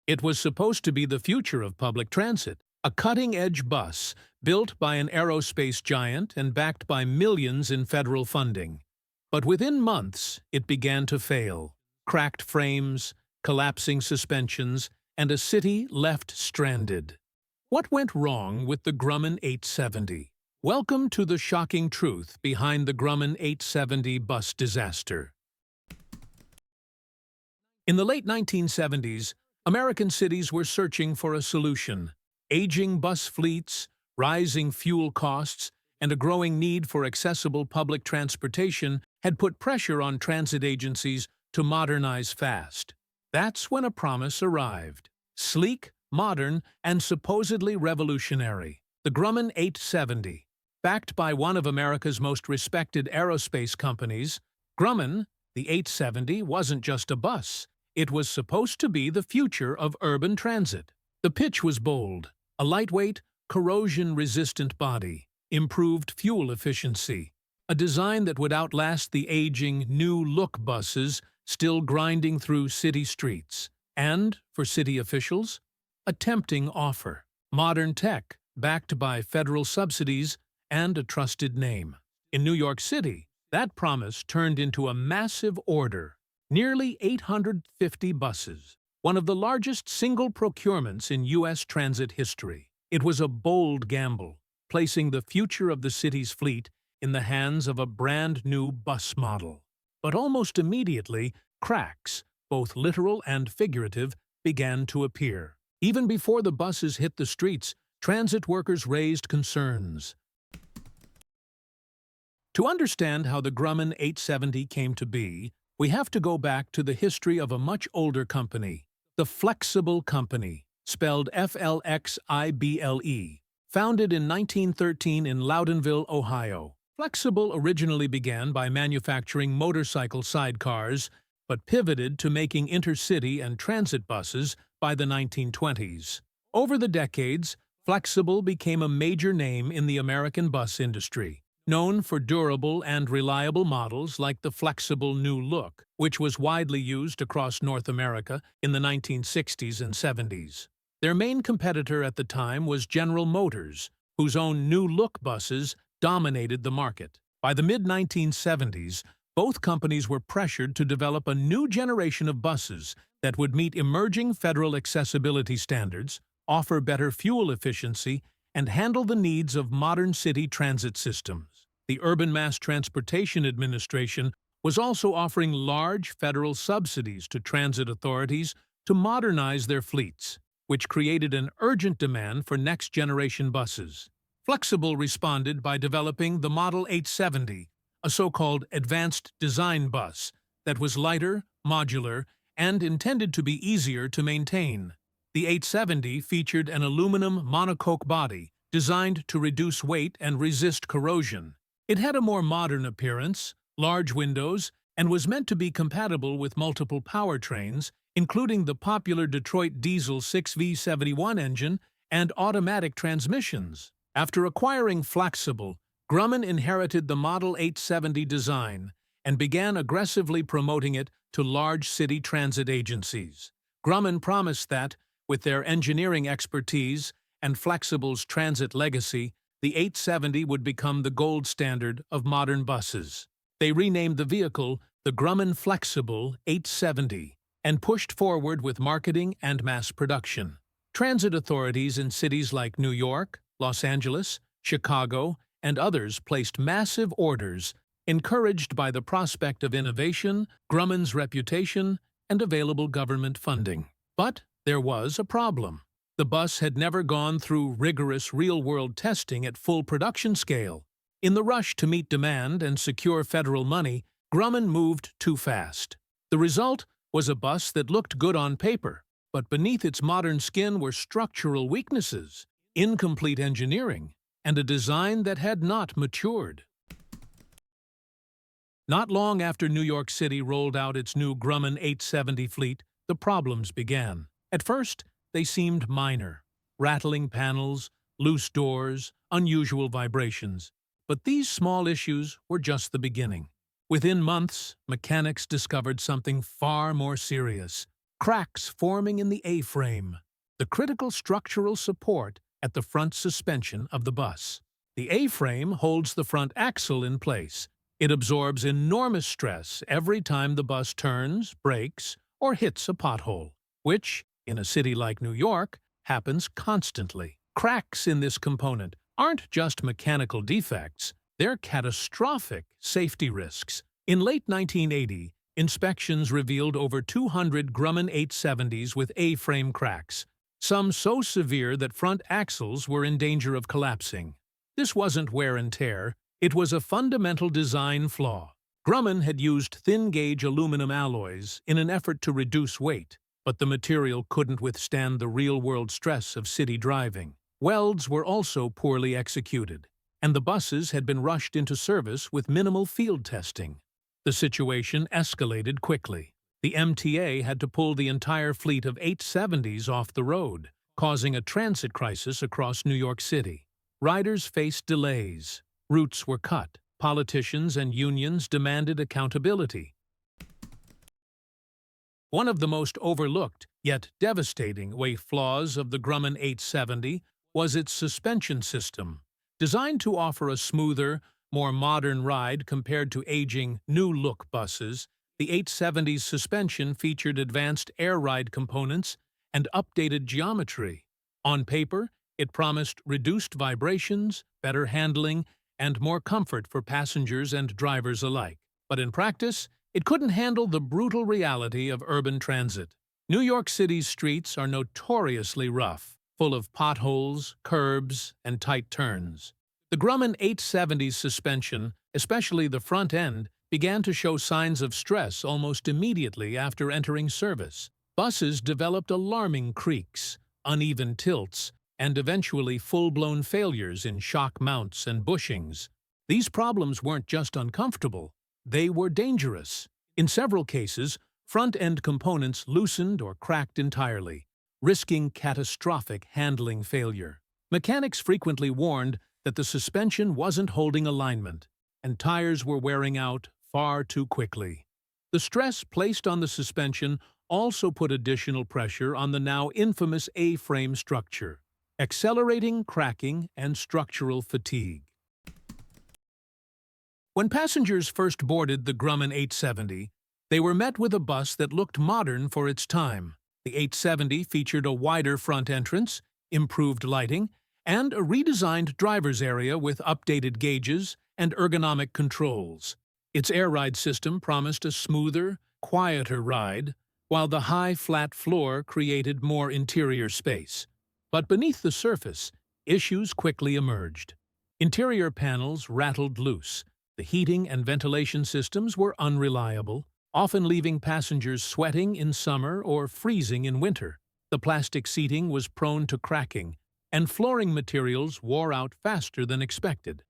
It was supposed to be the future of public transit, a cutting-edge bus built by an aerospace giant and backed by millions in federal funding. But within months, it began to fail. Cracked frames, collapsing suspensions, and a city left stranded. What went wrong with the Grumman 870? Welcome to the shocking truth behind the Grumman 870 bus disaster. In the late 1970s, American cities were searching for a solution. Aging bus fleets, rising fuel costs, and a growing need for accessible public transportation had put pressure on transit agencies to modernize fast. That's when a promise arrived. Sleek, modern, and supposedly revolutionary. The Grumman 870. Backed by one of America's most respected aerospace companies, Grumman, the 870 wasn't just a bus. It was supposed to be the future of urban transit. The pitch was bold: a lightweight, corrosion-resistant body, improved fuel efficiency, a design that would outlast the aging, new-look buses still grinding through city streets. And, for city officials, a tempting offer: modern tech, backed by federal subsidies and a trusted name. In New York City, that promise turned into a massive order. Nearly 850 buses, one of the largest single procurements in U.S. transit history. It was a bold gamble, placing the future of the city's fleet in the hands of a brand-new bus model. But almost immediately, cracks, both literal and figurative, began to appear. Even before the buses hit the streets, transit workers raised concerns. To understand how the Grumman 870 came to be, we have to go back to the history of a much older company, the Flexible Company, spelled F-L-X-I-B-L-E, founded in 1913 in Loudonville, Ohio. Flexible originally began by manufacturing motorcycle sidecars, but pivoted to making intercity and transit buses by the 1920s. Over the decades, Flexible became a major name in the American bus industry, known for durable and reliable models like the Flexible New Look, which was widely used across North America in the 1960s and 70s. Their main competitor at the time was General Motors, whose own New Look buses dominated the market. By the mid-1970s, both companies were pressured to develop a new generation of buses that would meet emerging federal accessibility standards, offer better fuel efficiency, and handle the needs of modern city transit systems. The Urban Mass Transportation Administration was also offering large federal subsidies to transit authorities to modernize their fleets, which created an urgent demand for next-generation buses. Flexible responded by developing the Model 870, a so-called advanced design bus that was lighter, modular, and intended to be easier to maintain. The 870 featured an aluminum monocoque body designed to reduce weight and resist corrosion. It had a more modern appearance, large windows, and was meant to be compatible with multiple powertrains, including the popular Detroit diesel 6V71 engine and automatic transmissions. After acquiring Flexible, Grumman inherited the Model 870 design and began aggressively promoting it to large city transit agencies. Grumman promised that, with their engineering expertise and Flexible's transit legacy, the 870 would become the gold standard of modern buses. They renamed the vehicle the grumman-flixible 870 and pushed forward with marketing and mass production. Transit authorities in cities like New York, Los Angeles, Chicago, and others placed massive orders, encouraged by the prospect of innovation, Grumman's reputation, and available government funding. But there was a problem. The bus had never gone through rigorous real-world testing at full production scale. In the rush to meet demand and secure federal money, Grumman moved too fast. The result was a bus that looked good on paper, but beneath its modern skin were structural weaknesses, incomplete engineering, and a design that had not matured. Not long after New York City rolled out its new Grumman 870 fleet, the problems began. At first, they seemed minor: rattling panels, loose doors, unusual vibrations. But these small issues were just the beginning. Within months, mechanics discovered something far more serious: cracks forming in the A-frame, the critical structural support at the front suspension of the bus. The A-frame holds the front axle in place. It absorbs enormous stress every time the bus turns, brakes, or hits a pothole, which, in a city like New York, happens constantly. Cracks in this component aren't just mechanical defects, they're catastrophic safety risks. In late 1980, inspections revealed over 200 Grumman 870s with A-frame cracks, some so severe that front axles were in danger of collapsing. This wasn't wear and tear, it was a fundamental design flaw. Grumman had used thin-gauge aluminum alloys in an effort to reduce weight, but the material couldn't withstand the real-world stress of city driving. Welds were also poorly executed, and the buses had been rushed into service with minimal field testing. The situation escalated quickly. The MTA had to pull the entire fleet of 870s off the road, causing a transit crisis across New York City. Riders faced delays, routes were cut, politicians and unions demanded accountability. One of the most overlooked, yet devastating, flaws of the Grumman 870 was its suspension system. Designed to offer a smoother, more modern ride compared to aging, new-look buses, the 870's suspension featured advanced air ride components and updated geometry. On paper, it promised reduced vibrations, better handling, and more comfort for passengers and drivers alike. But in practice, it couldn't handle the brutal reality of urban transit. New York City's streets are notoriously rough, full of potholes, curbs, and tight turns. The Grumman 870's suspension, especially the front end, began to show signs of stress almost immediately after entering service. Buses developed alarming creaks, uneven tilts, and eventually full-blown failures in shock mounts and bushings. These problems weren't just uncomfortable, they were dangerous. In several cases, front-end components loosened or cracked entirely, risking catastrophic handling failure. Mechanics frequently warned that the suspension wasn't holding alignment, and tires were wearing out far too quickly. The stress placed on the suspension also put additional pressure on the now infamous A-frame structure, accelerating cracking and structural fatigue. When passengers first boarded the Grumman 870, they were met with a bus that looked modern for its time. The 870 featured a wider front entrance, improved lighting, and a redesigned driver's area with updated gauges and ergonomic controls. Its air ride system promised a smoother, quieter ride, while the high, flat floor created more interior space. But beneath the surface, issues quickly emerged. Interior panels rattled loose, the heating and ventilation systems were unreliable, often leaving passengers sweating in summer or freezing in winter. The plastic seating was prone to cracking, and flooring materials wore out faster than expected.